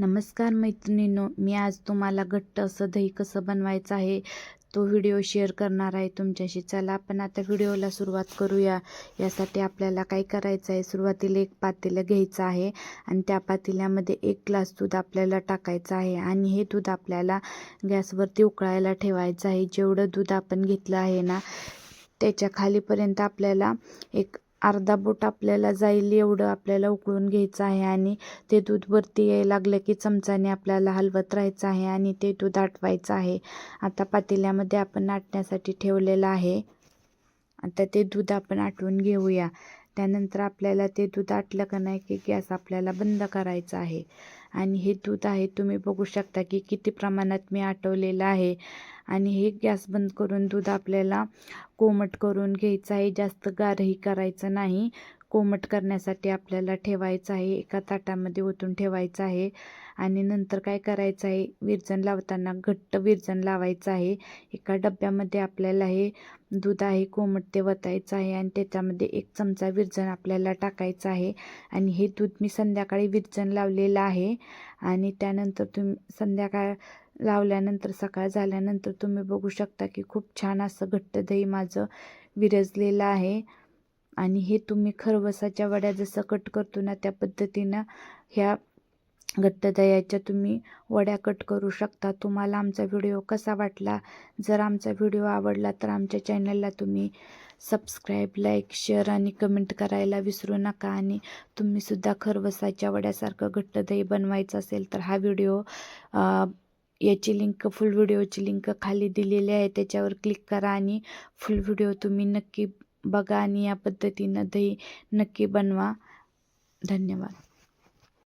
नमस्कार मैत्रिणींनो, मी आज तुम्हाला घट्ट असं दही कसं बनवायचं आहे तो व्हिडिओ शेअर करणार आहे तुमच्याशी. चला आपण आता व्हिडिओला सुरुवात करूया. यासाठी आपल्याला काय करायचं आहे, सुरुवातीला एक पातेलं घ्यायचं आहे आणि त्या पातेल्यामध्ये 1 ग्लास दूध आपल्याला टाकायचं आहे आणि हे दूध आपल्याला गॅसवरती उकळायला ठेवायचं आहे. जेवढं दूध आपण घेतलं आहे ना त्याच्या खालीपर्यंत आपल्याला एक अर्धा बोट आपल्याला जाईल एवढं आपल्याला उकळून घ्यायचं आहे आणि ते दूध वरती यायला लागलं की चमच्याने आपल्याला हलवत राहायचं आहे आणि ते दूध आटवायचं आहे. आता पातेल्यामध्ये आपण आटण्यासाठी ठेवलेलं आहे. आता ते दूध आपण आटवून घेऊया. त्यानंतर आपल्याला ते दूध आटलं का नाही की गॅस आपल्याला बंद करायचा आहे आणि हे दूध आहे तुम्ही बघू शकता की किती प्रमाणात मी आटवलेलं आहे. आणि हे गॅस बंद करून दूध आपल्याला कोमट करून घ्यायचं आहे. जास्त गारही करायचं नाही. कोमट करण्यासाठी आपल्याला ठेवायचं आहे, एका ताटामध्ये ओतून ठेवायचं आहे. आणि नंतर काय करायचं आहे, विरजण लावताना घट्ट विरजण लावायचं आहे. एका डब्यामध्ये आपल्याला हे दूध आहे कोमट ते वतायचं आहे आणि त्याच्यामध्ये 1 चमचा विरजण आपल्याला टाकायचं आहे. आणि हे दूध मी संध्याकाळी विरजण लावलेलं आहे आणि त्यानंतर तुम्ही संध्याकाळ लावल्यानंतर सकाळ झाल्यानंतर तुम्ही बघू शकता की खूप छान असं घट्ट दही माझं विरजलेलं आहे. आणि हे तुम्ही खरवसाच्या वड्या जसं कट करतो ना त्या पद्धतीनं ह्या घट्ट दह्याच्या तुम्ही वड्या कट करू शकता. तुम्हाला आमचा व्हिडिओ कसा वाटला? जर आमचा व्हिडिओ आवडला तर आमच्या चॅनलला तुम्ही सबस्क्राईब, लाईक, शेअर आणि कमेंट करायला विसरू नका. आणि तुम्हीसुद्धा खरवसाच्या वड्यासारखं घट्ट दही बनवायचं असेल तर हा व्हिडिओ याची लिंक, फुल व्हिडिओची लिंक खाली दिलेली आहे, त्याच्यावर क्लिक करा आणि फुल व्हिडिओ तुम्ही नक्की बघा आणि या पद्धतीनं दही नक्की बनवा. धन्यवाद.